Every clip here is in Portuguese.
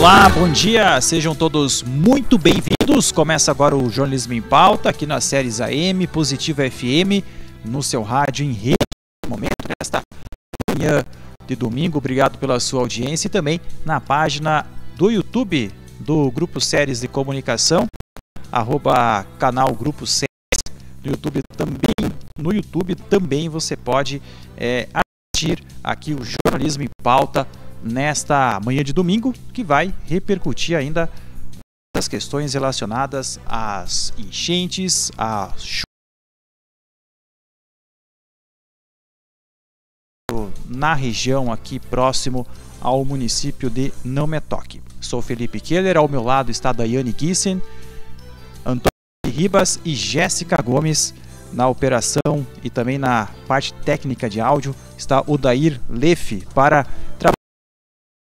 Olá, bom dia, sejam todos muito bem-vindos. Começa agora o Jornalismo em Pauta, aqui nas séries AM, Positivo FM, no seu rádio em rede, no momento, nesta manhã de domingo. Obrigado pela sua audiência e também na página do YouTube do Grupo Séries de Comunicação, @canal Grupo Séries. No YouTube também você pode assistir aqui o Jornalismo em Pauta nesta manhã de domingo, que vai repercutir ainda as questões relacionadas às enchentes, à chuva na região aqui próximo ao município de Não Me Toque. Sou Felipe Keller, ao meu lado está Daiane Gissen, Antônio Ribas e Jéssica Gomes. Na operação e também na parte técnica de áudio está o Dair Leff para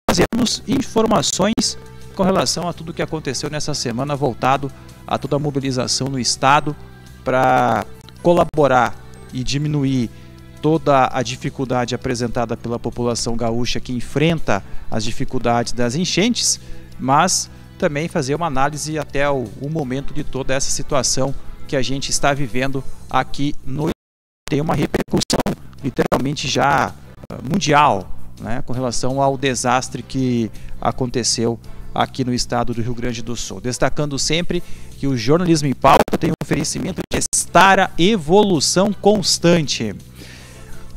trazermos informações com relação a tudo que aconteceu nessa semana, voltado a toda a mobilização no estado para colaborar e diminuir toda a dificuldade apresentada pela população gaúcha que enfrenta as dificuldades das enchentes, mas também fazer uma análise até o momento de toda essa situação que a gente está vivendo aqui no tem uma repercussão literalmente já mundial, né, com relação ao desastre que aconteceu aqui no estado do Rio Grande do Sul. Destacando sempre que o Jornalismo em Pauta tem um oferecimento de estar a evolução constante.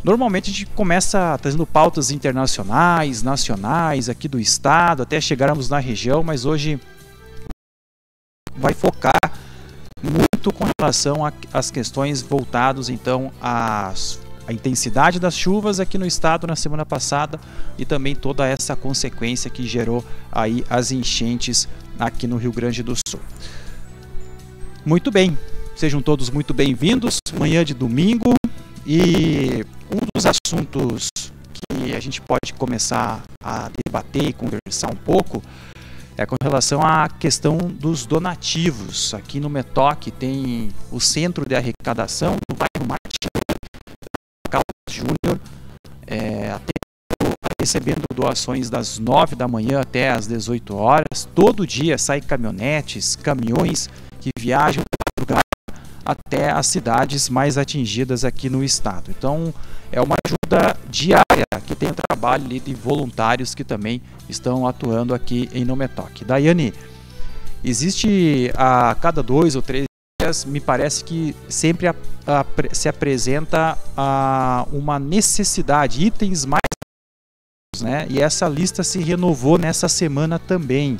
Normalmente a gente começa trazendo pautas internacionais, nacionais, aqui do estado, até chegarmos na região, mas hoje vai focar muito com relação às questões voltadas então à intensidade das chuvas aqui no estado na semana passada e também toda essa consequência que gerou aí as enchentes aqui no Rio Grande do Sul. Muito bem, sejam todos muito bem-vindos, manhã de domingo, e um dos assuntos que a gente pode começar a debater e conversar um pouco é com relação à questão dos donativos. Aqui no Metoque tem o centro de arrecadação do bairro Martim Caldas Júnior, recebendo doações das 9 da manhã até as 18 horas. Todo dia saem caminhonetes, caminhões que viajam até as cidades mais atingidas aqui no estado. Então é uma ajuda diária que tem o trabalho ali de voluntários que também estão atuando aqui em Não Me Toque. Daiane, existe a cada 2 ou 3 dias, me parece que sempre se apresenta uma necessidade, itens mais, né? E essa lista se renovou nessa semana também.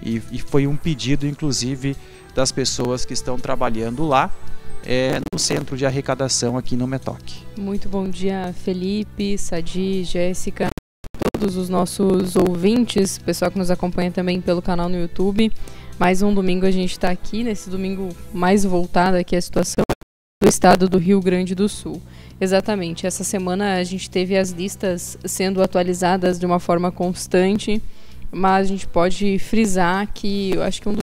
E foi um pedido, inclusive, das pessoas que estão trabalhando lá no centro de arrecadação aqui no Metoque. Muito bom dia, Felipe, Sadi, Jéssica, todos os nossos ouvintes, pessoal que nos acompanha também pelo canal no YouTube. Mais um domingo a gente está aqui, nesse domingo mais voltado aqui à situação do estado do Rio Grande do Sul. Exatamente, essa semana a gente teve as listas sendo atualizadas de uma forma constante, mas a gente pode frisar que eu acho que um dos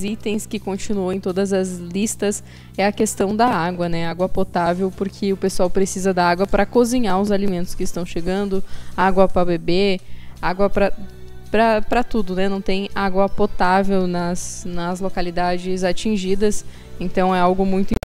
itens que continuou em todas as listas é a questão da água, né? Água potável, porque o pessoal precisa da água para cozinhar os alimentos que estão chegando, água para beber, água para tudo, né? Não tem água potável nas localidades atingidas, então é algo muito importante.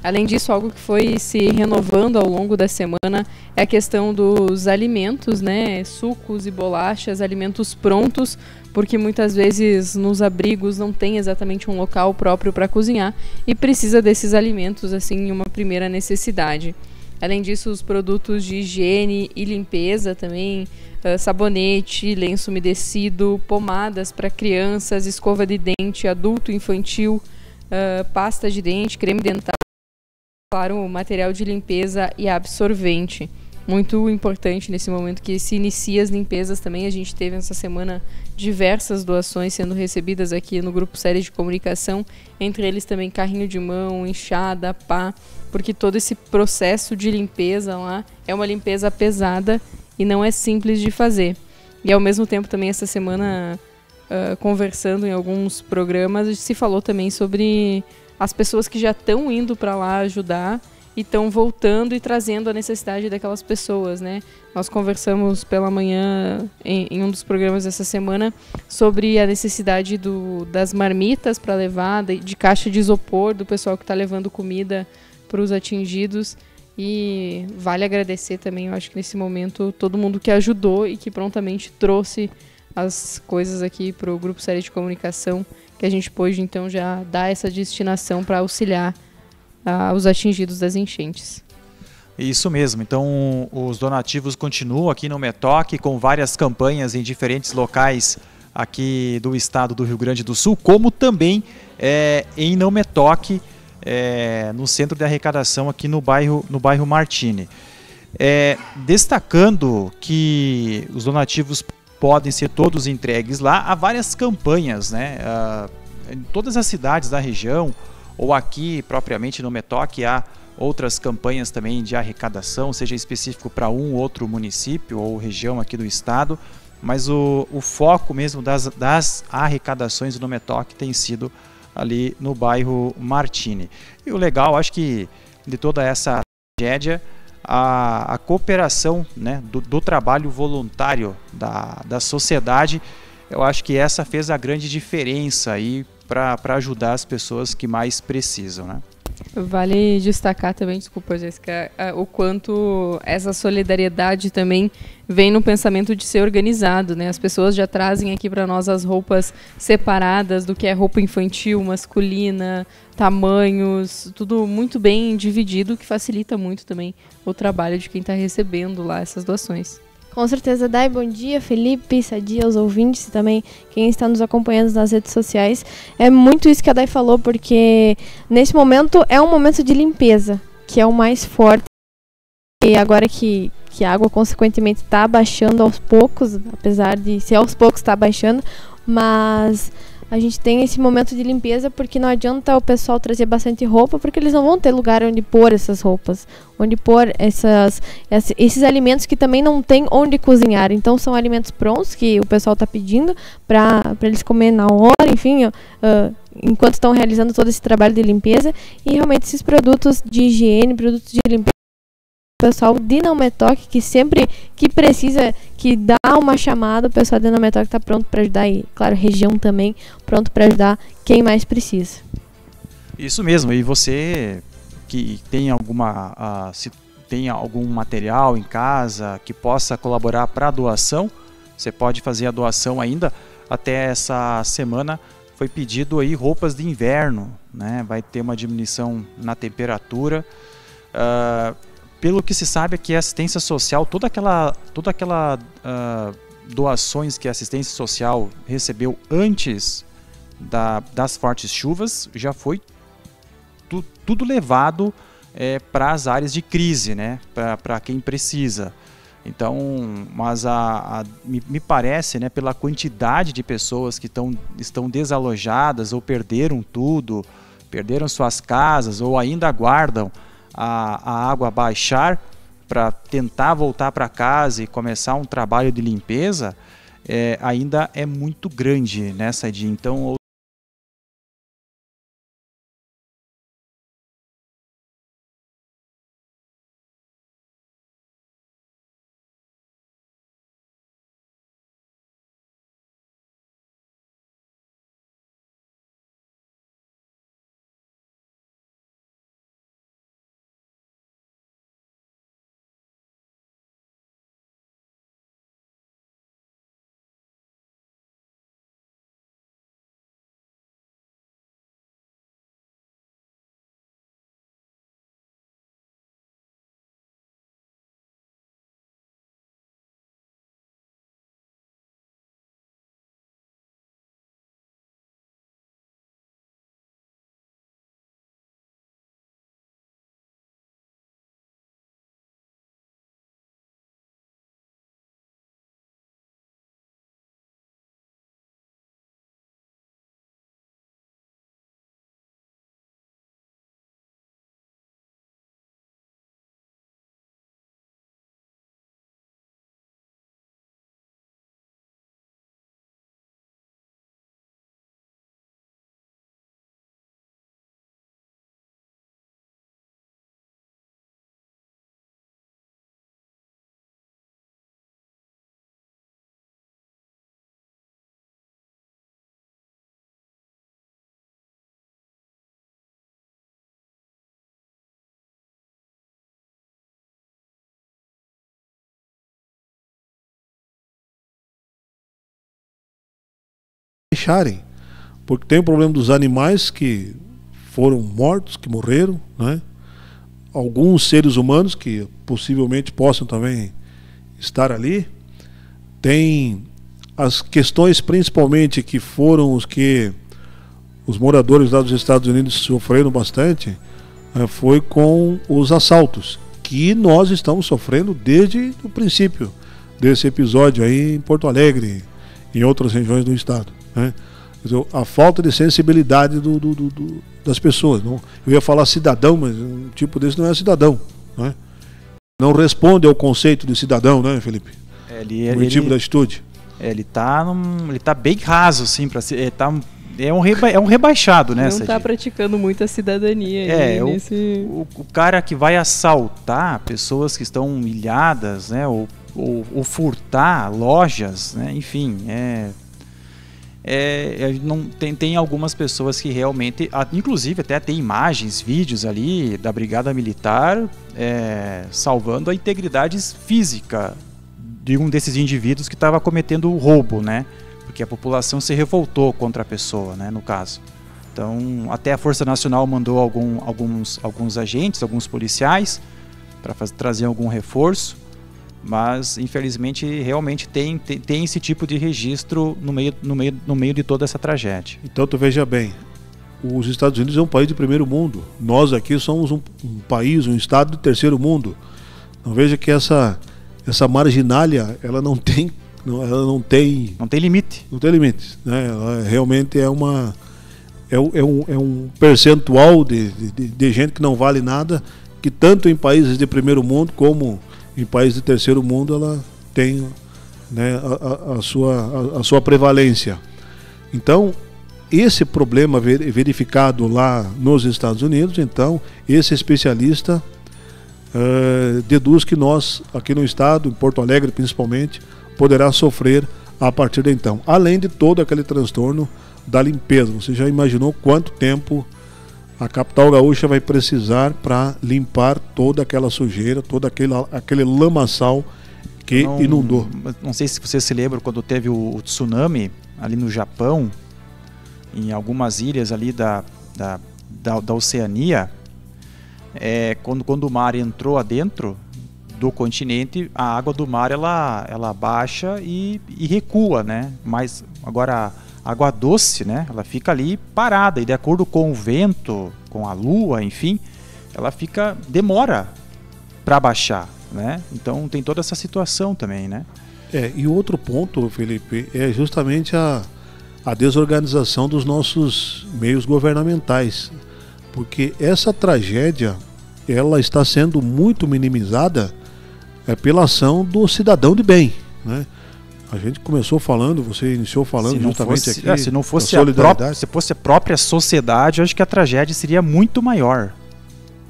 Além disso, algo que foi se renovando ao longo da semana é a questão dos alimentos, né? Sucos e bolachas, alimentos prontos, porque muitas vezes nos abrigos não tem exatamente um local próprio para cozinhar e precisa desses alimentos assim em uma primeira necessidade. Além disso, os produtos de higiene e limpeza também, sabonete, lenço umedecido, pomadas para crianças, escova de dente, adulto, infantil, pasta de dente, creme dental, claro, material de limpeza e absorvente. Muito importante nesse momento que se inicia as limpezas também. A gente teve essa semana diversas doações sendo recebidas aqui no Grupo Séries de Comunicação, entre eles também carrinho de mão, enxada, pá, porque todo esse processo de limpeza lá é uma limpeza pesada e não é simples de fazer. E ao mesmo tempo também essa semana, conversando em alguns programas, se falou também sobre as pessoas que já estão indo para lá ajudar e estão voltando e trazendo a necessidade daquelas pessoas, né? Nós conversamos pela manhã em um dos programas dessa semana sobre a necessidade das marmitas para levar, de caixa de isopor do pessoal que está levando comida para os atingidos. E vale agradecer também, eu acho que nesse momento, todo mundo que ajudou e que prontamente trouxe as coisas aqui para o Grupo Série de Comunicação, que a gente pôde então já dar essa destinação para auxiliar os atingidos das enchentes. Isso mesmo, então os donativos continuam aqui no Metoc com várias campanhas em diferentes locais aqui do estado do Rio Grande do Sul, como também em Não Metoc, no centro de arrecadação aqui no bairro Martini. Destacando que os donativos podem ser todos entregues lá, há várias campanhas, né? Em todas as cidades da região, ou aqui propriamente no Metoc, há outras campanhas também de arrecadação, seja específico para um ou outro município ou região aqui do estado, mas o foco mesmo das arrecadações do Metoc tem sido ali no bairro Martini. E o legal, acho que de toda essa tragédia, a cooperação, né, do trabalho voluntário da sociedade, eu acho que essa fez a grande diferença aí para ajudar as pessoas que mais precisam, né? Vale destacar também, desculpa, Jéssica, o quanto essa solidariedade também vem no pensamento de ser organizado, né? As pessoas já trazem aqui para nós as roupas separadas do que é roupa infantil, masculina, tamanhos, tudo muito bem dividido, que facilita muito também o trabalho de quem está recebendo lá essas doações. Com certeza, Dai, bom dia, Felipe, Sadia, aos ouvintes e também quem está nos acompanhando nas redes sociais. É muito isso que a Dai falou, porque nesse momento é um momento de limpeza, que é o mais forte. E agora que a água consequentemente está baixando aos poucos, apesar de ser aos poucos está baixando, mas a gente tem esse momento de limpeza porque não adianta o pessoal trazer bastante roupa, porque eles não vão ter lugar onde pôr essas roupas, onde pôr esses alimentos que também não tem onde cozinhar. Então são alimentos prontos que o pessoal está pedindo para eles comer na hora, enfim, enquanto estão realizando todo esse trabalho de limpeza. E realmente esses produtos de higiene, produtos de limpeza, o pessoal de Não Metoc, que sempre que precisa, que dá uma chamada, o pessoal de Não Metoc está pronto para ajudar, e claro, região também, pronto para ajudar quem mais precisa. Isso mesmo, e você que tem se tem algum material em casa que possa colaborar para a doação, você pode fazer a doação ainda. Até essa semana foi pedido aí roupas de inverno, né? Vai ter uma diminuição na temperatura. Pelo que se sabe é que a assistência social, toda aquela doações que a assistência social recebeu antes das fortes chuvas, já foi tudo levado para as áreas de crise, né? Para quem precisa. Então, mas me parece, né, pela quantidade de pessoas que estão desalojadas ou perderam tudo, perderam suas casas ou ainda aguardam a água baixar para tentar voltar para casa e começar um trabalho de limpeza, ainda é muito grande, né, Sadia? Então, baixarem, porque tem o problema dos animais que foram mortos, que morreram, né? Alguns seres humanos que possivelmente possam também estar ali. Tem as questões principalmente que foram os moradores lá dos Estados Unidos sofreram bastante, foi com os assaltos, que nós estamos sofrendo desde o princípio desse episódio aí em Porto Alegre, em outras regiões do estado, né? A falta de sensibilidade das pessoas. Não, eu ia falar cidadão, mas um tipo desse não é cidadão, né? Não responde ao conceito de cidadão, né, Felipe? O tipo da atitude. Ele tá bem raso, assim, é um rebaixado, né? Não está praticando muito a cidadania. O cara que vai assaltar pessoas que estão ilhadas, né? Ou furtar lojas, né? Enfim, não tem algumas pessoas que realmente, inclusive até tem imagens, vídeos ali da Brigada Militar salvando a integridade física de um desses indivíduos que estava cometendo o roubo, né? Porque a população se revoltou contra a pessoa, né? No caso. Então, até a Força Nacional mandou alguns agentes, alguns policiais para trazer algum reforço. Mas infelizmente realmente tem esse tipo de registro no meio de toda essa tragédia. Então tu veja bem, os Estados Unidos é um país de primeiro mundo, nós aqui somos um país, um estado de terceiro mundo. Não veja que essa marginalia ela não tem limite. Não tem limites, né? Ela realmente é um percentual de gente que não vale nada, que tanto em países de primeiro mundo como em países de terceiro mundo ela tem, né, a sua prevalência. Então, esse problema verificado lá nos Estados Unidos, então, esse especialista deduz que nós, aqui no estado, em Porto Alegre principalmente, poderá sofrer a partir de então. Além de todo aquele transtorno da limpeza. Você já imaginou quanto tempo a capital gaúcha vai precisar para limpar toda aquela sujeira, todo aquele lamaçal que inundou? Não sei se você se lembra quando teve o tsunami ali no Japão, em algumas ilhas ali da Oceania, quando o mar entrou adentro do continente, a água do mar ela baixa e recua, né? Mas agora a água doce, né? Ela fica ali parada, e de acordo com o vento, com a lua, enfim, ela demora para baixar, né? Então tem toda essa situação também, né? E outro ponto, Felipe, é justamente a desorganização dos nossos meios governamentais, porque essa tragédia ela está sendo muito minimizada pela ação do cidadão de bem, né? A gente começou falando, você iniciou falando justamente aqui. Se não fosse a própria sociedade, eu acho que a tragédia seria muito maior,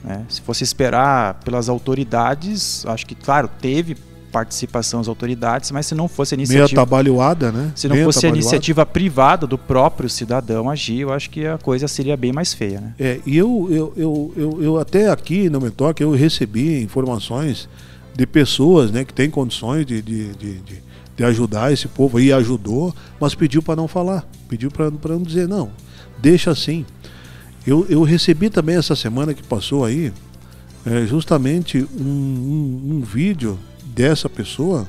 né? Se fosse esperar pelas autoridades, acho que, claro, teve participação das autoridades, mas se não fosse a iniciativa... Meio atabalhoada, né? Se não fosse a iniciativa privada do próprio cidadão agir, eu acho que a coisa seria bem mais feia, né? E eu até aqui no Metoque, eu recebi informações de pessoas, né, que têm condições de ajudar esse povo, e ajudou, mas pediu para não falar, pediu para não dizer, não, deixa assim. Eu recebi também essa semana que passou aí, justamente um vídeo dessa pessoa,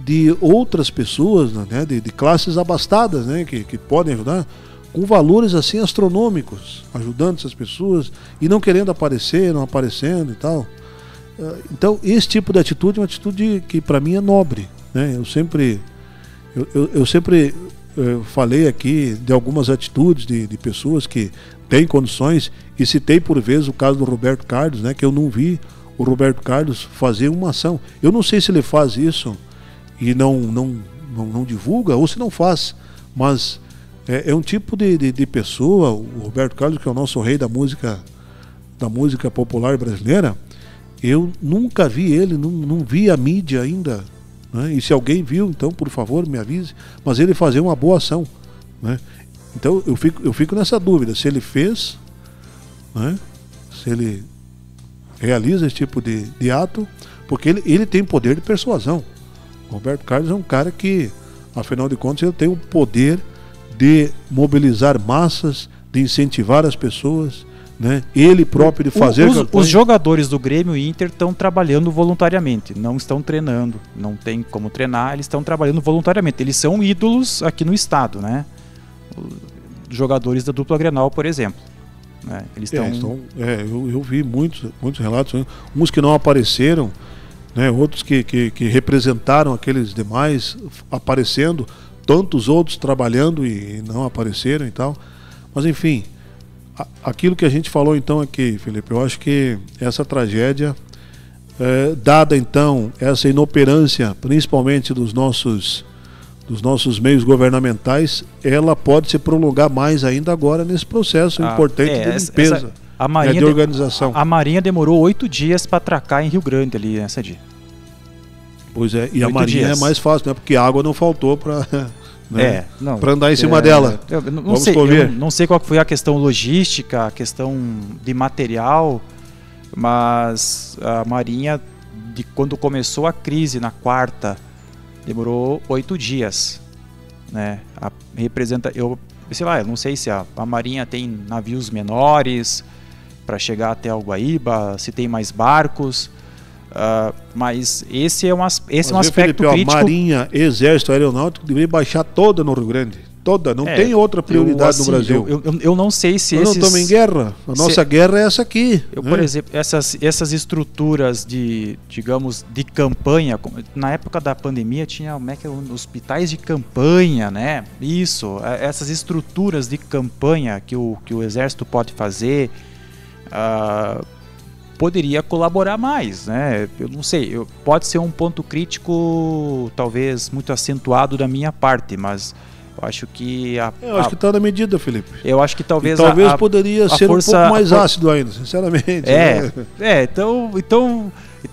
de outras pessoas, né, de classes abastadas, né, que podem ajudar, com valores assim astronômicos, ajudando essas pessoas e não querendo aparecer, não aparecendo e tal. Então esse tipo de atitude é uma atitude que para mim é nobre, né? Eu sempre falei aqui de algumas atitudes de pessoas que têm condições, e citei por vezes o caso do Roberto Carlos, né, que eu não vi o Roberto Carlos fazer uma ação. Eu não sei se ele faz isso e não divulga, ou se não faz, mas é um tipo de pessoa, o Roberto Carlos, que é o nosso rei da música popular brasileira. Eu nunca vi ele, não vi a mídia ainda, né? E se alguém viu, então por favor me avise, mas ele fazer uma boa ação, né? Então eu fico nessa dúvida, se ele fez, né? Se ele realiza esse tipo de ato, porque ele tem poder de persuasão. O Roberto Carlos é um cara que, afinal de contas, ele tem o poder de mobilizar massas, de incentivar as pessoas, né? Ele próprio de fazer campanha. Os jogadores do Grêmio e Inter estão trabalhando voluntariamente, não estão treinando, não tem como treinar, eles estão trabalhando voluntariamente. Eles são ídolos aqui no estado, né? Os jogadores da dupla Grenal, por exemplo. Né? Eles eu vi muitos relatos, uns que não apareceram, né? Outros que representaram aqueles demais aparecendo, tantos outros trabalhando e não apareceram e tal. Mas enfim, aquilo que a gente falou então aqui, Felipe, eu acho que essa tragédia, dada então essa inoperância, principalmente dos nossos meios governamentais, ela pode se prolongar mais ainda agora nesse processo importante de limpeza, de organização. A Marinha demorou 8 dias para atracar em Rio Grande ali nessa dia. Pois é, e a Marinha é mais fácil, né? Porque água não faltou para... Né? Para andar em cima dela. Eu não sei qual foi a questão logística, a questão de material, mas a Marinha, quando começou a crise na quarta, demorou 8 dias. Né? Eu não sei se a Marinha tem navios menores para chegar até Alguaíba, se tem mais barcos. Mas esse é um aspecto Felipe, crítico. Marinha, Exército, Aeronáutico deveria baixar toda no Rio Grande. Toda, não tem outra prioridade no Brasil. Eu não sei se nós não estamos em guerra. A nossa guerra é essa aqui. Por exemplo, essas estruturas de campanha, na época da pandemia tinha hospitais de campanha, né? Isso, essas estruturas de campanha que o Exército pode fazer, poderia colaborar mais, né? Eu não sei, pode ser um ponto crítico talvez muito acentuado da minha parte, mas eu acho que eu acho que está na medida, Felipe. Eu acho que talvez poderia ser um pouco mais ácido ainda, sinceramente. Então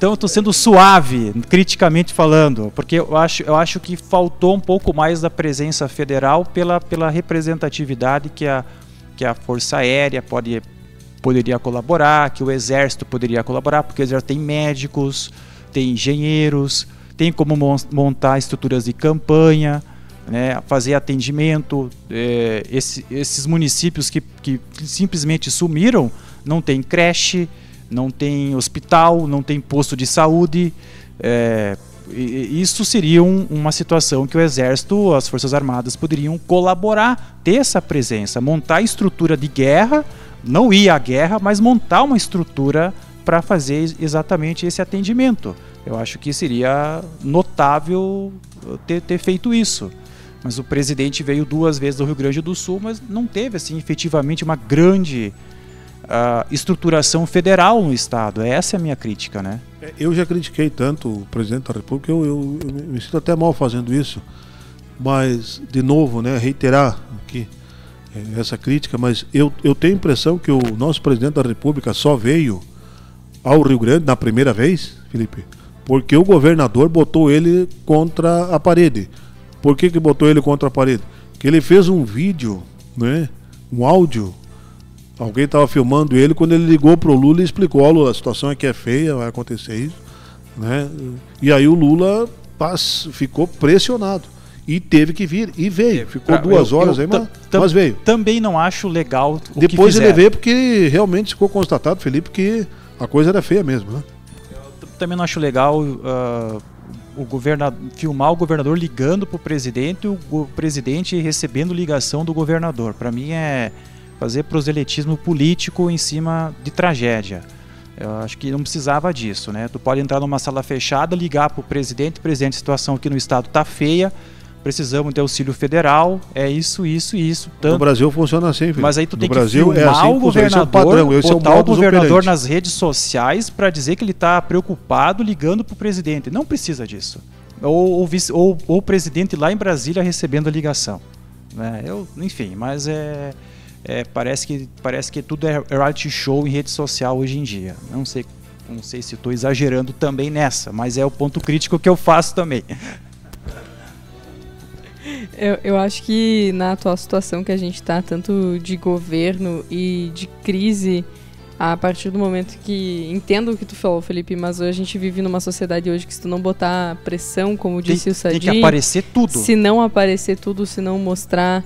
eu estou sendo suave, criticamente falando, porque eu acho que faltou um pouco mais da presença federal pela representatividade que a Força Aérea poderia colaborar, que o Exército poderia colaborar, porque o Exército tem médicos, tem engenheiros, tem como montar estruturas de campanha, né, fazer atendimento. Esses municípios que simplesmente sumiram, não tem creche, não tem hospital, não tem posto de saúde. Isso seria uma situação que o Exército, as Forças Armadas poderiam colaborar, ter essa presença, montar estrutura de guerra, não ir à guerra, mas montar uma estrutura para fazer exatamente esse atendimento. Eu acho que seria notável ter feito isso. Mas o presidente veio 2 vezes do Rio Grande do Sul, mas não teve assim, efetivamente uma grande estruturação federal no Estado. Essa é a minha crítica, né? Eu já critiquei tanto o presidente da República, eu me sinto até mal fazendo isso, mas, de novo, né, reiterar aqui essa crítica, mas eu tenho a impressão que o nosso presidente da República só veio ao Rio Grande na primeira vez, Felipe, porque o governador botou ele contra a parede. Por que botou ele contra a parede? Porque ele fez um vídeo, né, um áudio, alguém estava filmando ele quando ele ligou para o Lula e explicou: ó, Lula, a situação aqui é feia, vai acontecer isso, né? E aí o Lula ficou pressionado. E teve que vir, e veio. Ficou 2 horas aí, mas veio. Também não acho legal o Depois ele veio porque realmente ficou constatado, Felipe, que a coisa era feia mesmo, né? Eu também não acho legal filmar o governador ligando para o presidente e o presidente recebendo ligação do governador. Para mim é fazer proselitismo político em cima de tragédia. Eu acho que não precisava disso, né? Tu pode entrar numa sala fechada, ligar para o presidente, a situação aqui no estado está feia, precisamos de auxílio federal, é isso. No Brasil funciona assim, filho. Mas aí tu tem que filmar o governador, botar o governador nas redes sociais para dizer que ele está preocupado ligando para o presidente. Não precisa disso. Ou o presidente lá em Brasília recebendo a ligação. Né? Enfim, mas parece que tudo é reality show em rede social hoje em dia. Não sei se estou exagerando também nessa, mas é o ponto crítico que eu faço também. Eu acho que na atual situação que a gente está, tanto de governo e de crise, a partir do momento que... Entendo o que tu falou, Felipe, mas a gente vive numa sociedade hoje que se tu não botar pressão, como disse o Sadi... Tem que aparecer tudo. Se não aparecer tudo, se não mostrar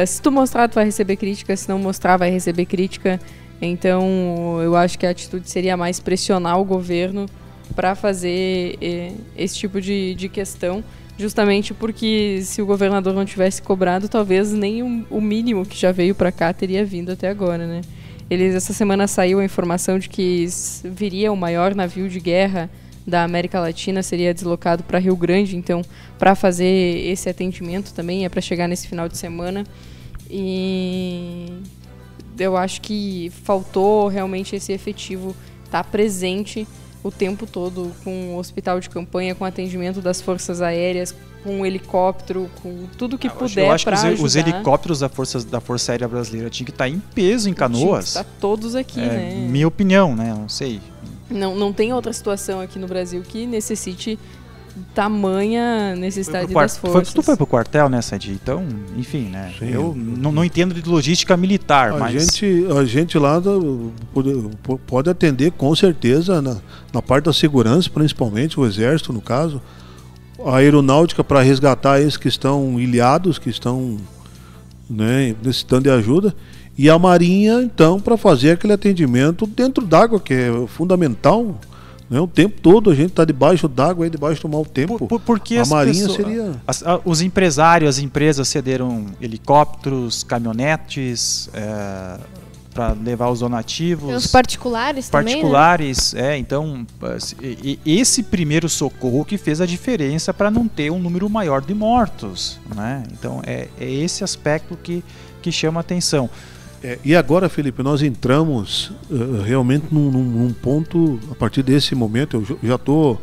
Se tu mostrar, tu vai receber crítica, se não mostrar, vai receber crítica. Então, eu acho que a atitude seria mais pressionar o governo para fazer esse tipo de questão, justamente porque se o governador não tivesse cobrado, talvez nem o mínimo que já veio para cá teria vindo até agora, né? Essa semana saiu a informação de que viria o maior navio de guerra da América Latina, seria deslocado para Rio Grande, então, para fazer esse atendimento também, é para chegar nesse final de semana. E eu acho que faltou realmente esse efetivo estar presente o tempo todo com o hospital de campanha, com atendimento das forças aéreas, com o helicóptero, com tudo que puder. Eu acho que ajudar. Os helicópteros da Força Aérea Brasileira tinham que estar em peso em Canoas. Tinha que estar todos aqui, né? Minha opinião, né? Não sei. Não tem outra situação aqui no Brasil que necessite tamanha necessidade das forças. Tu foi pro quartel, né, Sadi? Então, enfim, né? Sim. Eu não entendo de logística militar, mas... A gente lá pode atender com certeza na parte da segurança, principalmente o Exército, no caso. A aeronáutica para resgatar esses que estão ilhados, que estão, né, necessitando de ajuda. E a Marinha, então, para fazer aquele atendimento dentro d'água, que é fundamental. Né? O tempo todo a gente está debaixo d'água, debaixo do mau tempo. Porque a Marinha seria... Os empresários, as empresas cederam helicópteros, caminhonetes para levar os donativos. Tem os particulares também, né? Então, esse primeiro socorro que fez a diferença para não ter um número maior de mortos. Né? Então, é esse aspecto que chama a atenção. E agora, Felipe, nós entramos realmente num ponto, a partir desse momento, eu já estou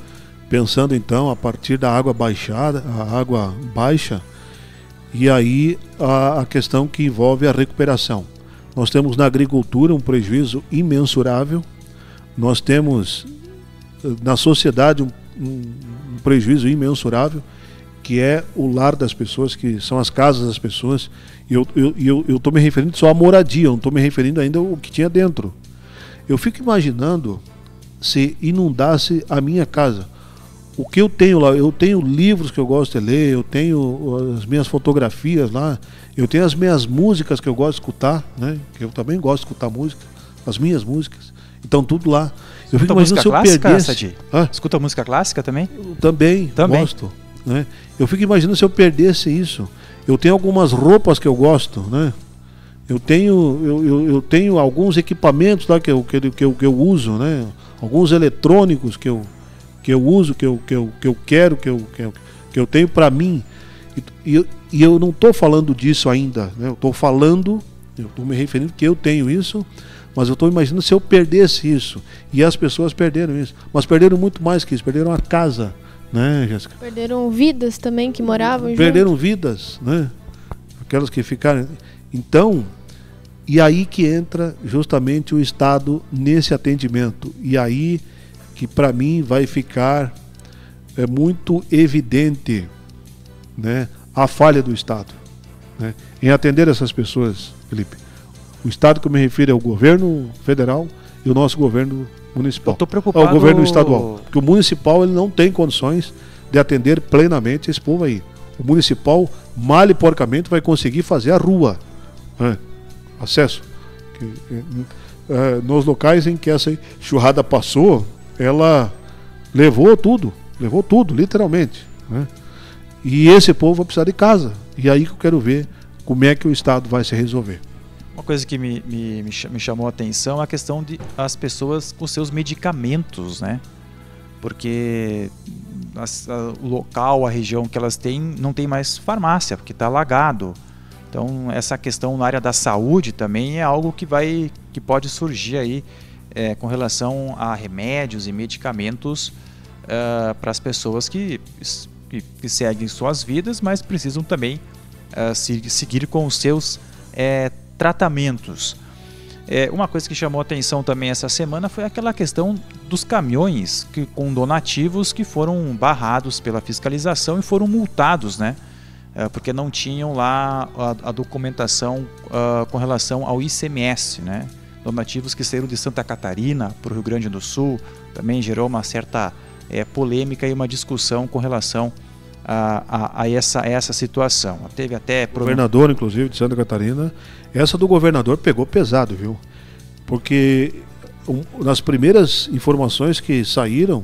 pensando então, a partir da água baixada, a água baixa, e aí a questão que envolve a recuperação. Nós temos na agricultura um prejuízo imensurável, nós temos na sociedade um prejuízo imensurável, que é o lar das pessoas, que são as casas das pessoas. E eu estou me referindo só à moradia, eu não estou me referindo ainda ao que tinha dentro. Eu fico imaginando se inundasse a minha casa. O que eu tenho lá, eu tenho livros que eu gosto de ler, eu tenho as minhas fotografias lá, eu tenho as minhas músicas que eu gosto de escutar, né? Que eu também gosto de escutar música, as minhas músicas. Então tudo lá. Eu fico imaginando se eu perdesse. Escuta música clássica também? Também. Gosto. Né? Eu fico imaginando se eu perdesse isso. Eu tenho algumas roupas que eu gosto, né? Eu tenho alguns equipamentos lá que eu uso, né? Alguns eletrônicos que eu uso, que eu quero, que eu tenho para mim. E eu não estou falando disso ainda, né? Eu estou me referindo que eu tenho isso, mas eu estou imaginando se eu perdesse isso. E as pessoas perderam isso. Mas perderam muito mais que isso, perderam a casa. Né, Jéssica? Perderam vidas também que moravam Perderam junto. vidas, né? Aquelas que ficaram. Então, e aí que entra justamente o Estado nesse atendimento. E aí que para mim vai ficar muito evidente, né, a falha do Estado, né, em atender essas pessoas, Felipe. O Estado que eu me refiro é o governo federal e o nosso governo municipal. Eu tô preocupado... É o governo estadual. Porque o municipal ele não tem condições de atender plenamente esse povo aí. O municipal, mal e porcamente, vai conseguir fazer a rua. Né? Acesso. Nos locais em que essa enxurrada passou, ela levou tudo, literalmente. Né? E esse povo vai precisar de casa. E aí que eu quero ver como é que o Estado vai se resolver. Uma coisa que me chamou a atenção é a questão de as pessoas com seus medicamentos, né? Porque o local, a região que elas têm, não tem mais farmácia, porque está alagado. Então, essa questão na área da saúde também é algo que pode surgir aí com relação a remédios e medicamentos para as pessoas que seguem suas vidas, mas precisam também seguir com os seus tratamentos. Uma coisa que chamou a atenção também essa semana foi aquela questão dos caminhões com donativos que foram barrados pela fiscalização e foram multados, né? Porque não tinham lá a documentação com relação ao ICMS, né? Donativos que saíram de Santa Catarina para o Rio Grande do Sul, também gerou uma certa polêmica e uma discussão com relação a essa situação. Teve até governador, inclusive, de Santa Catarina. Essa do governador pegou pesado, viu? Porque nas primeiras informações que saíram,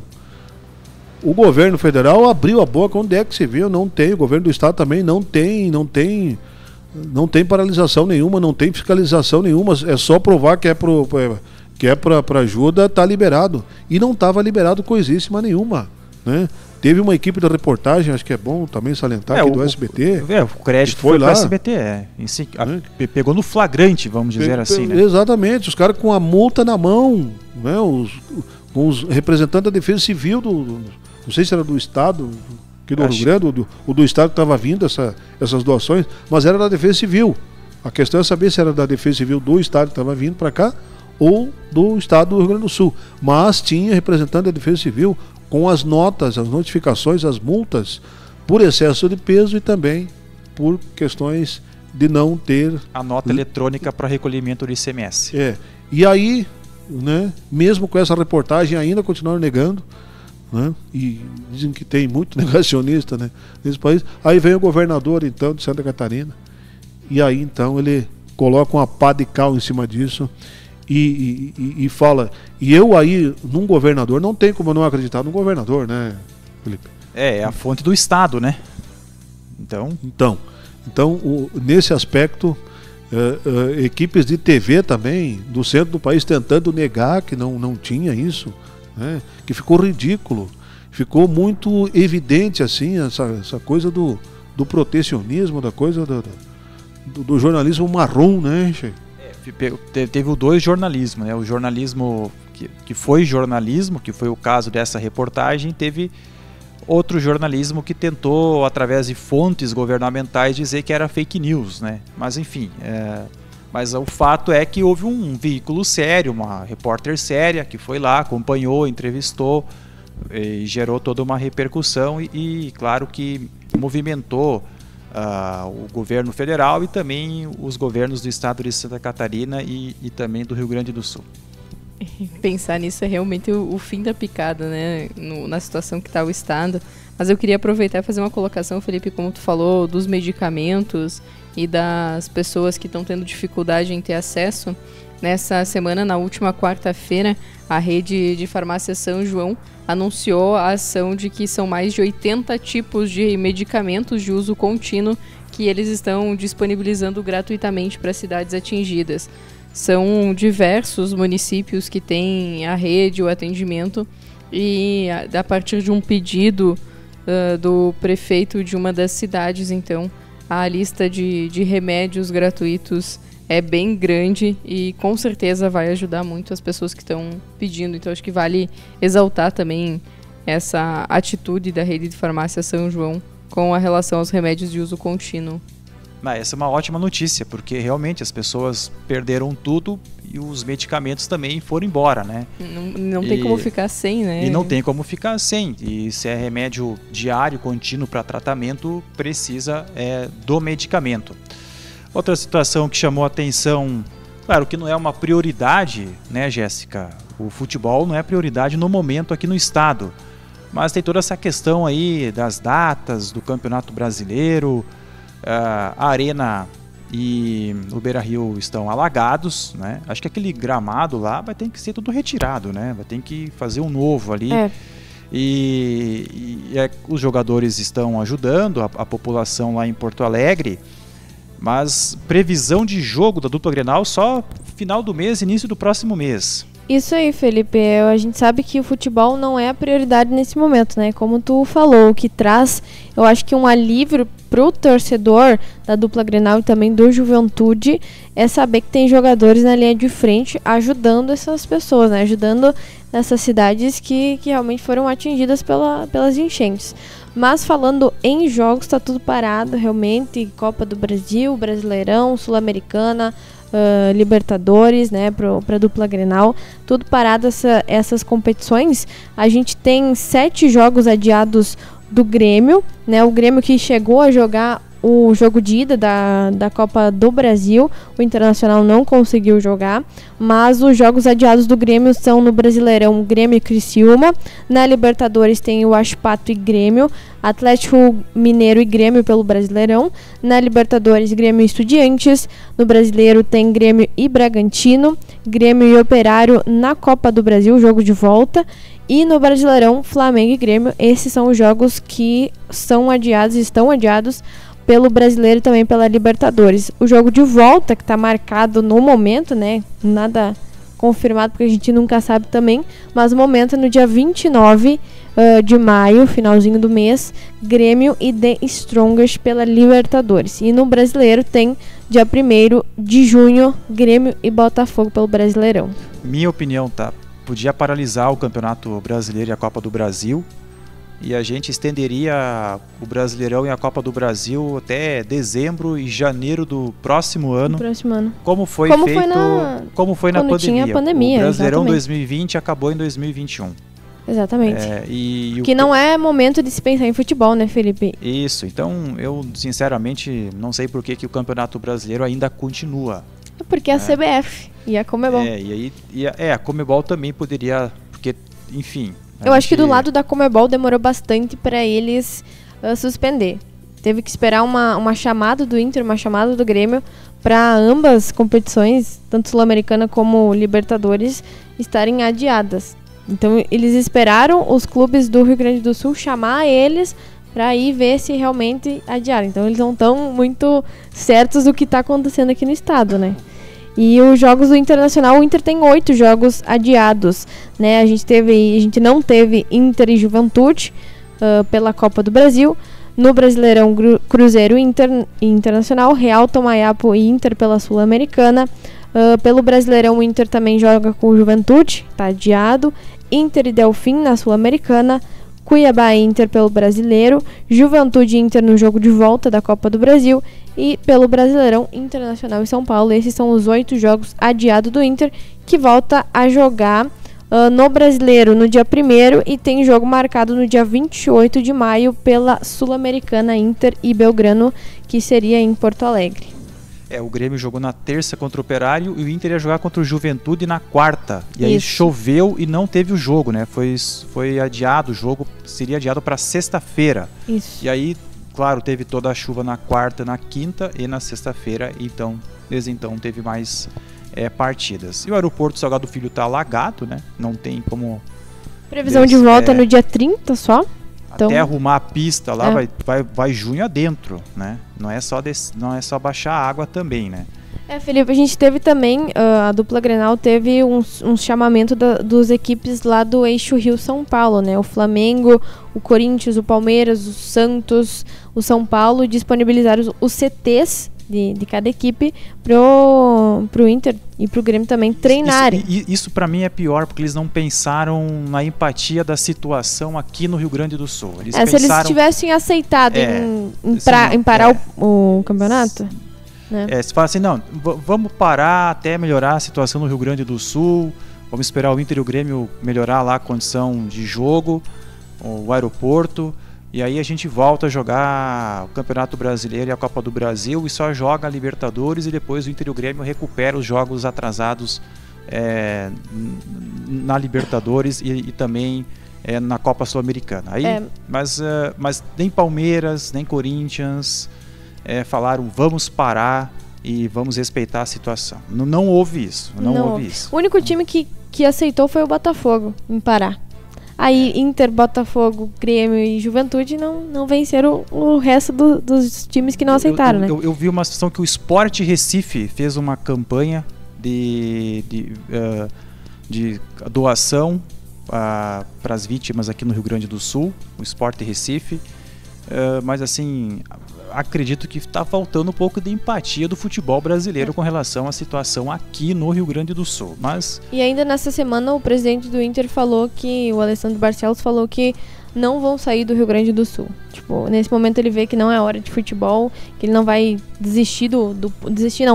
o governo federal abriu a boca. Onde é que se viu? Não tem. O governo do estado também não tem paralisação nenhuma, não tem fiscalização nenhuma. É só provar que é para ajuda, tá liberado. E não estava liberado coisíssima nenhuma, né? Teve uma equipe da reportagem, acho que é bom também salientar aqui do SBT. O crédito foi lá. SBT, pegou no flagrante, vamos dizer assim, né? Exatamente, os caras com a multa na mão, né? Os representantes da Defesa Civil, não sei se era do Estado, aqui do Rio Grande, ou do Estado que estava vindo essas doações, mas era da Defesa Civil. A questão é saber se era da Defesa Civil do Estado que estava vindo para cá ou do Estado do Rio Grande do Sul. Mas tinha representante da Defesa Civil com as notas, as notificações, as multas por excesso de peso e também por questões de não ter a nota eletrônica para recolhimento do ICMS. E aí, né, mesmo com essa reportagem ainda continuaram negando, né, e dizem que tem muito negacionista, né, nesse país. Aí vem o governador então de Santa Catarina e aí então ele coloca uma pá de cal em cima disso. E fala, e eu aí, num governador, não tem como eu não acreditar num governador, né, Felipe? É a fonte do Estado, né? Então nesse aspecto, equipes de TV também, do centro do país, tentando negar que não tinha isso, né? Que ficou ridículo, ficou muito evidente, assim, essa coisa do protecionismo, da coisa do jornalismo marrom, né, Che? Teve dois jornalismos, né? O jornalismo que foi jornalismo, que foi o caso dessa reportagem, teve outro jornalismo que tentou, através de fontes governamentais, dizer que era fake news, né? Mas enfim, mas o fato é que houve um veículo sério, uma repórter séria, que foi lá, acompanhou, entrevistou e gerou toda uma repercussão e claro que movimentou o governo federal e também os governos do estado de Santa Catarina e também do Rio Grande do Sul. Pensar nisso é realmente o fim da picada, né? Na situação que está o estado. Mas eu queria aproveitar e fazer uma colocação, Felipe, como tu falou, dos medicamentos e das pessoas que estão tendo dificuldade em ter acesso. Nessa semana, na última quarta-feira, a rede de farmácia São João anunciou a ação de que são mais de 80 tipos de medicamentos de uso contínuo que eles estão disponibilizando gratuitamente para cidades atingidas. São diversos municípios que têm a rede, o atendimento, e a partir de um pedido do prefeito de uma das cidades, então, a lista de remédios gratuitos é bem grande e com certeza vai ajudar muito as pessoas que estão pedindo. Então acho que vale exaltar também essa atitude da rede de farmácia São João com a relação aos remédios de uso contínuo. Essa é uma ótima notícia, porque realmente as pessoas perderam tudo e os medicamentos também foram embora, né? Não tem como ficar sem, né? E não tem como ficar sem. E se é remédio diário, contínuo para tratamento, precisa do medicamento. Outra situação que chamou a atenção, claro que não é uma prioridade, né, Jéssica? O futebol não é prioridade no momento aqui no estado, mas tem toda essa questão aí das datas do Campeonato Brasileiro, a Arena e o Beira-Rio estão alagados, né? Acho que aquele gramado lá vai ter que ser tudo retirado, né? Vai ter que fazer um novo ali. E os jogadores estão ajudando a população lá em Porto Alegre. Mas previsão de jogo da dupla Grenal só final do mês, início do próximo mês. Isso aí, Felipe. A gente sabe que o futebol não é a prioridade nesse momento, né? Como tu falou, o que traz, eu acho que um alívio pro torcedor da dupla Grenal e também do Juventude é saber que tem jogadores na linha de frente ajudando essas pessoas, né? Ajudando essas cidades que realmente foram atingidas pelas enchentes. Mas falando em jogos, está tudo parado realmente. Copa do Brasil, Brasileirão, Sul-Americana, Libertadores, né, para a dupla Grenal, tudo parado essas competições. A gente tem 7 jogos adiados do Grêmio, né, o Grêmio que chegou a jogar o jogo de ida da Copa do Brasil. O Internacional não conseguiu jogar, mas os jogos adiados do Grêmio são no Brasileirão, Grêmio e Criciúma. Na Libertadores tem o Huachipato e Grêmio, Atlético Mineiro e Grêmio pelo Brasileirão. Na Libertadores, Grêmio e Estudiantes. No Brasileiro tem Grêmio e Bragantino, Grêmio e Operário na Copa do Brasil, jogo de volta. E no Brasileirão, Flamengo e Grêmio. Esses são os jogos que são adiados, estão adiados pelo Brasileiro e também pela Libertadores. O jogo de volta, que está marcado no momento, né? Nada confirmado, porque a gente nunca sabe também. Mas o momento é no dia 29 de maio, finalzinho do mês, Grêmio e The Strongest pela Libertadores. E no Brasileiro tem dia 1º de junho, Grêmio e Botafogo pelo Brasileirão. Minha opinião, tá? Podia paralisar o Campeonato Brasileiro e a Copa do Brasil, e a gente estenderia o Brasileirão e a Copa do Brasil até dezembro e janeiro do próximo ano. Como foi como feito, como foi na pandemia. Tinha a pandemia. O Brasileirão exatamente. 2020 acabou em 2021. Exatamente. Que não é momento de se pensar em futebol, né, Felipe? Isso. Então, eu sinceramente não sei por que o Campeonato Brasileiro ainda continua. É porque a CBF e a Conmebol. A Conmebol também poderia, porque, enfim... Eu acho que do lado da Conmebol demorou bastante para eles suspender. Teve que esperar uma chamada do Inter, uma chamada do Grêmio, para ambas competições, tanto Sul-Americana como Libertadores, estarem adiadas. Então eles esperaram os clubes do Rio Grande do Sul chamar eles para ir ver se realmente adiaram. Então eles não estão muito certos do que está acontecendo aqui no estado, né? E os jogos do Internacional, o Inter tem 8 jogos adiados, né? A gente não teve Inter e Juventude pela Copa do Brasil. No Brasileirão, Cruzeiro e Internacional, Real, Tomaiapo e Inter pela Sul-Americana. Pelo Brasileirão, o Inter também joga com o Juventude, tá adiado. Inter e Delfim na Sul-Americana. Cuiabá e Inter pelo Brasileiro, Juventude e Inter no jogo de volta da Copa do Brasil e pelo Brasileirão, Internacional e São Paulo. Esses são os 8 jogos adiados do Inter, que volta a jogar no Brasileiro no dia 1º e tem jogo marcado no dia 28 de maio pela Sul-Americana, Inter e Belgrano, que seria em Porto Alegre. O Grêmio jogou na terça contra o Operário e o Inter ia jogar contra o Juventude na quarta. E aí choveu e não teve o jogo, né? Foi adiado, o jogo seria adiado para sexta-feira. Isso. E aí, claro, teve toda a chuva na quarta, na quinta e na sexta-feira. Desde então teve mais partidas. E o aeroporto Salgado Filho está alagado, né? Não tem como... Previsão de volta no dia 30 só. Então, até arrumar a pista lá vai junho adentro, né? Não é só baixar a água também, né? Felipe, a gente teve também, a dupla Grenal teve um chamamento dos equipes lá do eixo Rio-São Paulo, né? O Flamengo, o Corinthians, o Palmeiras, o Santos, o São Paulo disponibilizaram os CTs de cada equipe pro Inter e pro Grêmio também treinarem. Isso para mim é pior, porque eles não pensaram na empatia da situação aqui no Rio Grande do Sul. Se eles tivessem aceitado em parar o campeonato... Né? Se fala assim, não, vamos parar até melhorar a situação no Rio Grande do Sul, vamos esperar o Inter e o Grêmio melhorar lá a condição de jogo, o aeroporto, e aí a gente volta a jogar o Campeonato Brasileiro e a Copa do Brasil e só joga a Libertadores e depois o Inter e o Grêmio recupera os jogos atrasados na Libertadores e também na Copa Sul-Americana. Mas nem Palmeiras, nem Corinthians... falaram vamos parar e vamos respeitar a situação. Não houve isso. Não houve isso. O único time que aceitou foi o Botafogo em parar. Aí Inter, Botafogo, Grêmio e Juventude não venceram o resto dos times que não aceitaram, né? Eu vi uma situação que o Sport Recife fez uma campanha de doação para as vítimas aqui no Rio Grande do Sul, o Sport Recife. Mas assim, acredito que está faltando um pouco de empatia do futebol brasileiro com relação à situação aqui no Rio Grande do Sul. E ainda nessa semana o presidente do Inter falou que, o Alessandro Barcelos falou que não vão sair do Rio Grande do Sul. Tipo, nesse momento ele vê que não é hora de futebol, que ele não vai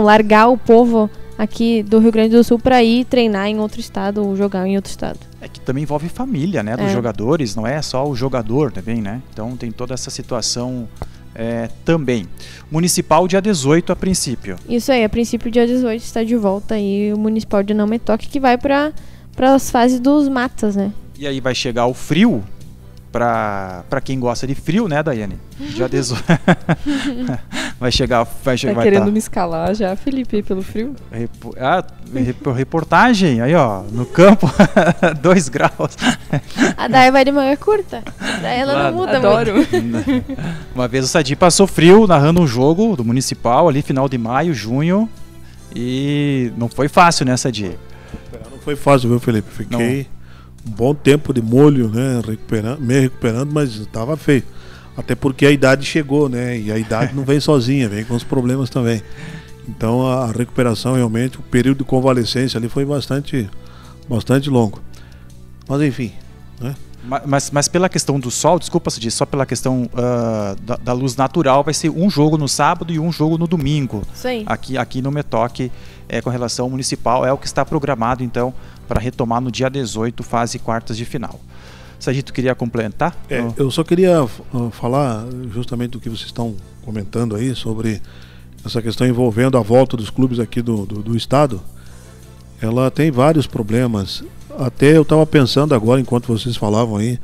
largar o povo aqui do Rio Grande do Sul para ir treinar em outro estado ou jogar em outro estado. Que também envolve família, né, dos jogadores, não é só o jogador também, né? Então tem toda essa situação também. Municipal dia 18 a princípio. Isso aí, a princípio dia 18 está de volta aí o Municipal de Não Me Toque, que vai para as fases dos matas, né? E aí vai chegar o frio, para quem gosta de frio, né, Daiane? Dia 18. vai chegar... Tá querendo me escalar já, Felipe, pelo frio? Reportagem, aí ó, no campo, 2 graus. A Dai vai de manga curta, daí ela não muda Adoro. muito. Uma vez o Sadi passou frio narrando um jogo do Municipal ali, final de maio, junho, e não foi fácil, né, Sadi? Não foi fácil, viu, Felipe? Fiquei um bom tempo de molho, né, me recuperando, mas estava feio. Até porque a idade chegou, né, e a idade não vem sozinha, vem com os problemas também. Então a recuperação realmente, o período de convalescência ali foi bastante longo. Mas enfim, né? Mas pela questão do sol, desculpa, Sadi, só pela questão da luz natural, vai ser um jogo no sábado e um jogo no domingo. Isso aí. Aqui no Metoque, com relação ao Municipal, é o que está programado então para retomar no dia 18, fase quartas de final. Sadi, tu queria complementar? Eu só queria falar justamente do que vocês estão comentando aí sobre essa questão envolvendo a volta dos clubes aqui do estado. Ela tem vários problemas. Até eu estava pensando agora, enquanto vocês falavam aí,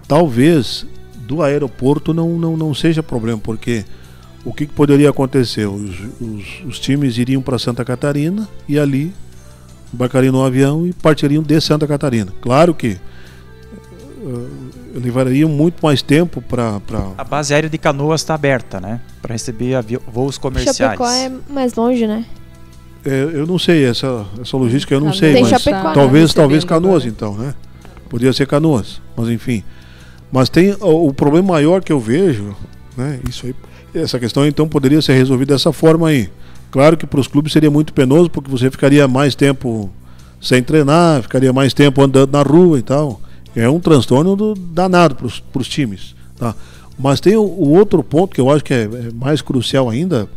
talvez do aeroporto não seja problema, porque o que poderia acontecer? Os times iriam para Santa Catarina e ali embarcariam no avião e partiriam de Santa Catarina. Claro que levariam muito mais tempo para... A base aérea de Canoas está aberta, né? Para receber voos comerciais. Chapecó é mais longe, né? Eu não sei, essa logística eu não sei, tem mas Chapecó, talvez Canoas agora. então, né? Podia ser Canoas, mas enfim. Mas tem o problema maior que eu vejo, né? Isso aí, essa questão então poderia ser resolvida dessa forma aí. Claro que para os clubes seria muito penoso, porque você ficaria mais tempo sem treinar, ficaria mais tempo andando na rua e tal. É um transtorno danado para os times, tá? Mas tem o outro ponto que eu acho que é mais crucial ainda,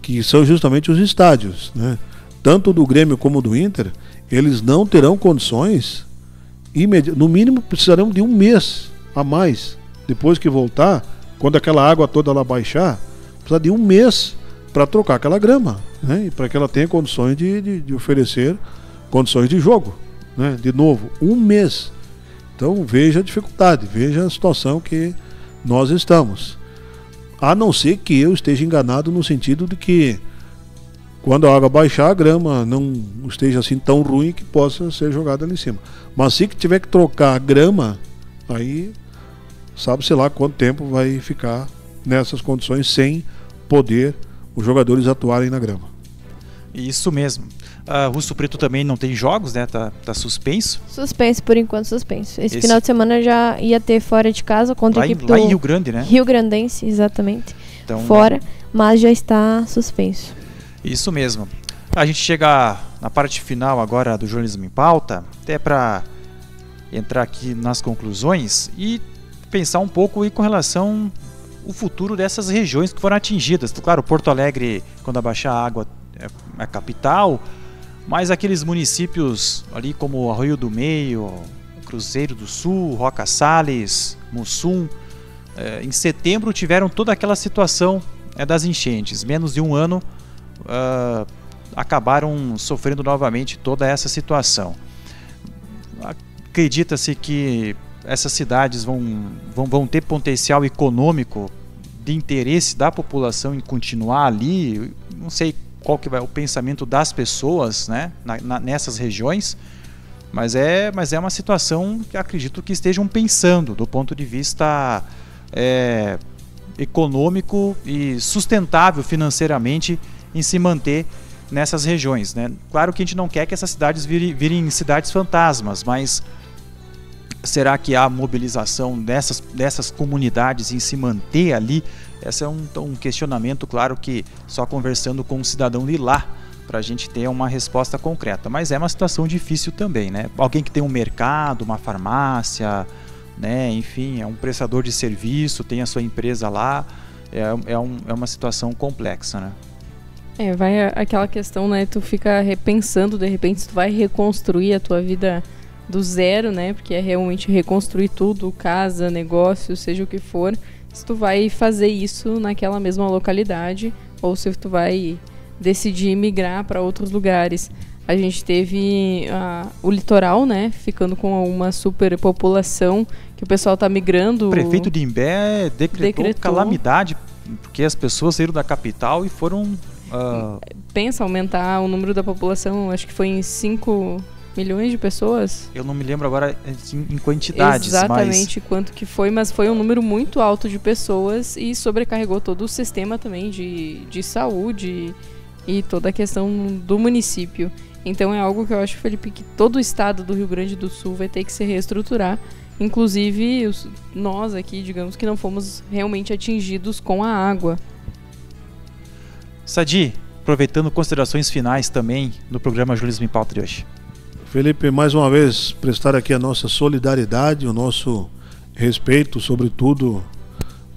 que são justamente os estádios, né? Tanto do Grêmio como do Inter, eles não terão condições, no mínimo precisarão de um mês a mais, depois que voltar, quando aquela água toda lá baixar, precisa de um mês para trocar aquela grama, né? E para que ela tenha condições de oferecer condições de jogo, né? De novo, um mês. Então veja a dificuldade, veja a situação que nós estamos. A não ser que eu esteja enganado no sentido de que quando a água baixar, a grama não esteja assim tão ruim que possa ser jogada ali em cima. Mas se tiver que trocar a grama, aí sabe-se lá quanto tempo vai ficar nessas condições sem poder os jogadores atuarem na grama. Isso mesmo. Russo Preto também não tem jogos, né? Tá suspenso. Suspenso, por enquanto suspenso. Esse final de semana já ia ter fora de casa contra a equipe do... Lá em Rio Grande, né? Rio Grandense, exatamente. Então, fora, mas já está suspenso. Isso mesmo. A gente chega na parte final agora do Jornalismo em Pauta, até para entrar aqui nas conclusões e pensar um pouco aí com relação ao futuro dessas regiões que foram atingidas. Claro, Porto Alegre, quando abaixar a água, é a capital, mas aqueles municípios ali como Arroio do Meio, Cruzeiro do Sul, Roca Salles, Mussum, em setembro tiveram toda aquela situação das enchentes. Menos de um ano acabaram sofrendo novamente toda essa situação. Acredita-se que essas cidades vão ter potencial econômico de interesse da população em continuar ali. Não sei qual que vai o pensamento das pessoas, né, nessas regiões, mas é uma situação que acredito que estejam pensando do ponto de vista econômico e sustentável financeiramente em se manter nessas regiões, né? Claro que a gente não quer que essas cidades virem cidades fantasmas, mas será que há mobilização dessas comunidades em se manter ali? Esse é um questionamento, claro que só conversando com um cidadão de lá para a gente ter uma resposta concreta, mas é uma situação difícil também, né? Alguém que tem um mercado, uma farmácia, né? Enfim, é um prestador de serviço, tem a sua empresa lá, é uma situação complexa, né? Vai aquela questão, né? Tu fica repensando, de repente, se tu vai reconstruir a tua vida do zero, né? Porque é realmente reconstruir tudo, casa, negócio, seja o que for. se tu vai fazer isso naquela mesma localidade ou se tu vai decidir migrar para outros lugares. A gente teve o litoral, né, ficando com uma superpopulação, que o pessoal tá migrando. O prefeito de Imbé decretou calamidade, porque as pessoas saíram da capital e foram... Pensa aumentar o número da população, acho que foi em 5 milhões de pessoas. Eu não me lembro agora em quantidades. Exatamente quanto que foi, mas foi um número muito alto de pessoas e sobrecarregou todo o sistema também de saúde e toda a questão do município. Então é algo que eu acho, Felipe, que todo o estado do Rio Grande do Sul vai ter que se reestruturar. Inclusive nós aqui, digamos que não fomos realmente atingidos com a água. Sadi, aproveitando considerações finais também no programa Jornalismo em Pauta de hoje. Felipe, mais uma vez prestar aqui a nossa solidariedade, o nosso respeito, sobretudo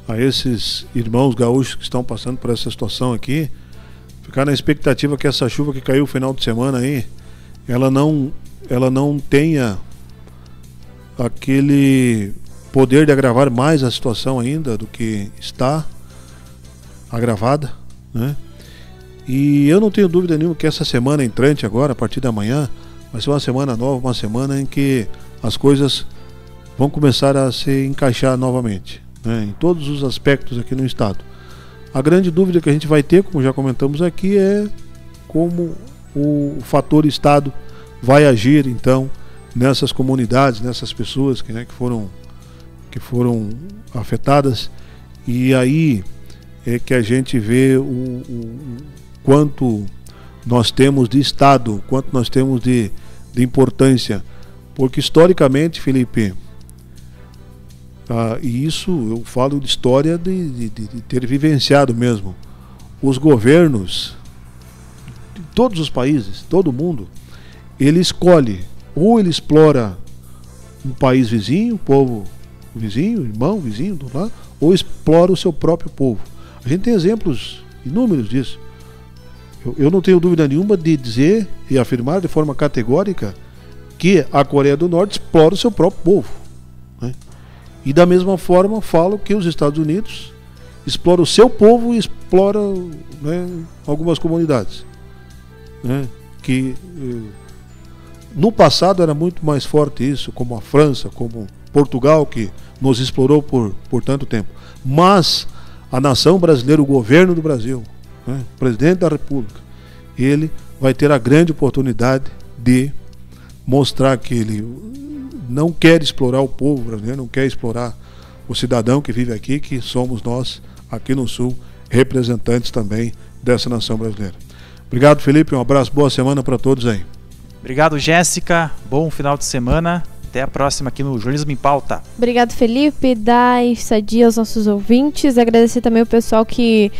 a esses irmãos gaúchos que estão passando por essa situação aqui. Ficar na expectativa que essa chuva que caiu no final de semana aí, ela não tenha aquele poder de agravar mais a situação ainda do que está agravada, né? E eu não tenho dúvida nenhuma que essa semana entrante agora, a partir da manhã, vai ser uma semana nova, uma semana em que as coisas vão começar a se encaixar novamente, né, em todos os aspectos aqui no estado. A grande dúvida que a gente vai ter, como já comentamos aqui, é como o fator estado vai agir então nessas comunidades, nessas pessoas que foram afetadas. E aí é que a gente vê o quanto nós temos de estado, quanto nós temos de importância, porque historicamente, Felipe, e isso eu falo de história de ter vivenciado mesmo, os governos de todos os países, todo mundo, ele escolhe, ou ele explora um país vizinho, um povo vizinho, irmão vizinho do lado, ou explora o seu próprio povo. A gente tem exemplos inúmeros disso. Eu não tenho dúvida nenhuma de dizer e afirmar de forma categórica que a Coreia do Norte explora o seu próprio povo, né? E da mesma forma falo que os Estados Unidos exploram o seu povo e explora, né, algumas comunidades, né? Que no passado era muito mais forte isso, como a França, como Portugal, que nos explorou por tanto tempo. Mas a nação brasileira, o governo do Brasil, né, o presidente da República, ele vai ter a grande oportunidade de mostrar que ele não quer explorar o povo brasileiro, não quer explorar o cidadão que vive aqui, que somos nós, aqui no Sul, representantes também dessa nação brasileira. Obrigado, Felipe, um abraço, boa semana para todos aí. Obrigado, Jéssica, bom final de semana, até a próxima aqui no Jornalismo em Pauta. Obrigado, Felipe, Dai, Sadi, aos nossos ouvintes, agradecer também o pessoal que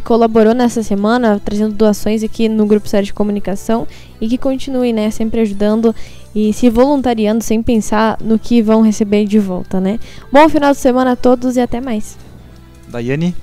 colaborou nessa semana, trazendo doações aqui no Grupo Série de Comunicação e que continue, né, sempre ajudando e se voluntariando sem pensar no que vão receber de volta, né. Bom final de semana a todos e até mais. Daiane?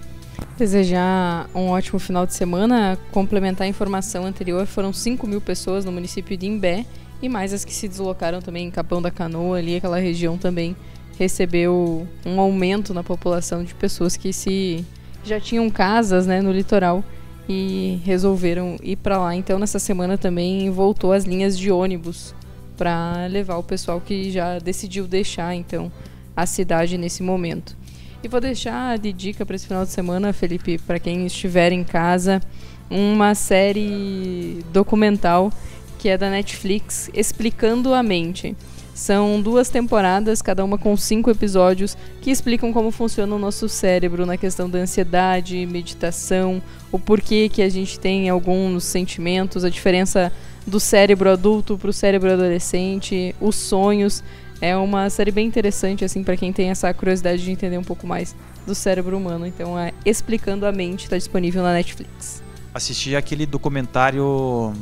Desejar um ótimo final de semana, complementar a informação anterior, foram 5.000 pessoas no município de Imbé e mais as que se deslocaram também em Capão da Canoa, ali aquela região também recebeu um aumento na população de pessoas que já tinham casas, né, no litoral e resolveram ir para lá. Então nessa semana também voltou as linhas de ônibus para levar o pessoal que já decidiu deixar então a cidade nesse momento. E vou deixar de dica para esse final de semana, Felipe, para quem estiver em casa, uma série documental que é da Netflix, Explicando a Mente. São 2 temporadas, cada uma com 5 episódios, que explicam como funciona o nosso cérebro na questão da ansiedade, meditação, o porquê que a gente tem alguns sentimentos, a diferença do cérebro adulto para o cérebro adolescente, os sonhos. É uma série bem interessante, assim, para quem tem essa curiosidade de entender um pouco mais do cérebro humano. Então, Explicando a Mente, está disponível na Netflix. Assisti aquele documentário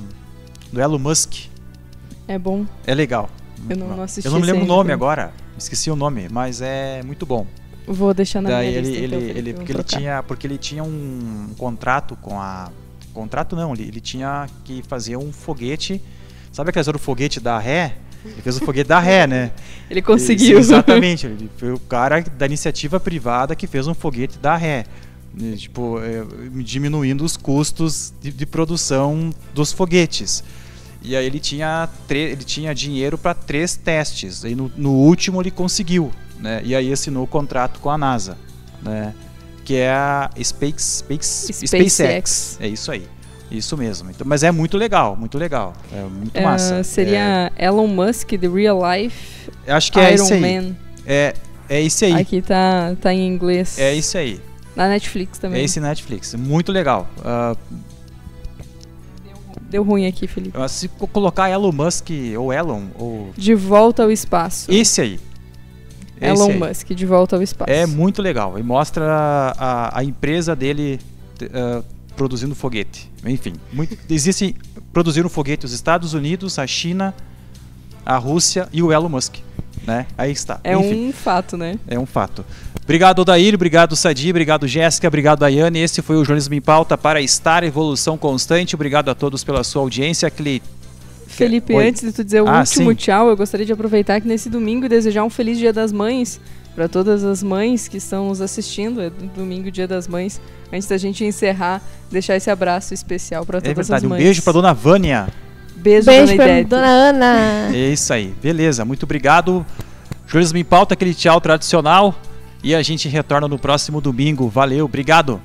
do Elon Musk. É bom. É legal. Eu não assisti. Eu não me lembro o nome ainda. Agora, esqueci o nome, mas é muito bom. Vou deixar na Daí minha lista. porque ele tinha um contrato com a... Contrato não, ele tinha que fazer um foguete. Sabe aquele foguete da Ré? Ele fez o foguete da ré, né? Ele conseguiu. Exatamente. Ele foi o cara da iniciativa privada que fez um foguete da ré. Tipo, diminuindo os custos de produção dos foguetes. E aí ele tinha dinheiro para 3 testes. E no último ele conseguiu, né? E aí assinou o contrato com a NASA, né? Que é a SpaceX. É isso aí. Isso mesmo. Então, mas é muito legal, muito legal. É muito massa. Seria Elon Musk, The Real Life acho que é Iron esse aí. Man. É esse aí. Aqui tá em inglês. É esse aí. Na Netflix também. É esse Netflix. Muito legal. Deu ruim aqui, Felipe. Se colocar Elon Musk ou Elon ou... De Volta ao Espaço. Esse aí. Elon Musk, De Volta ao Espaço. É muito legal. E mostra a empresa dele produzindo foguete. Enfim, existem produzindo foguete os Estados Unidos, a China, a Rússia e o Elon Musk, né? Aí está. Enfim, um fato, né? É um fato. Obrigado, Odair, obrigado, Sadi, obrigado, Jéssica, obrigado, Daiane. Esse foi o Jornalismo em Pauta para Star Evolução Constante. Obrigado a todos pela sua audiência. Felipe, antes de tu dizer o último tchau, eu gostaria de aproveitar que nesse domingo desejar um feliz Dia das Mães para todas as mães que estão nos assistindo. É domingo, Dia das Mães. Antes da gente encerrar, deixar esse abraço especial para todas as mães. Um beijo para dona Vânia. Beijo para dona Ana. É isso aí, beleza, muito obrigado. Jornalismo em Pauta, aquele tchau tradicional. E a gente retorna no próximo domingo. Valeu, obrigado.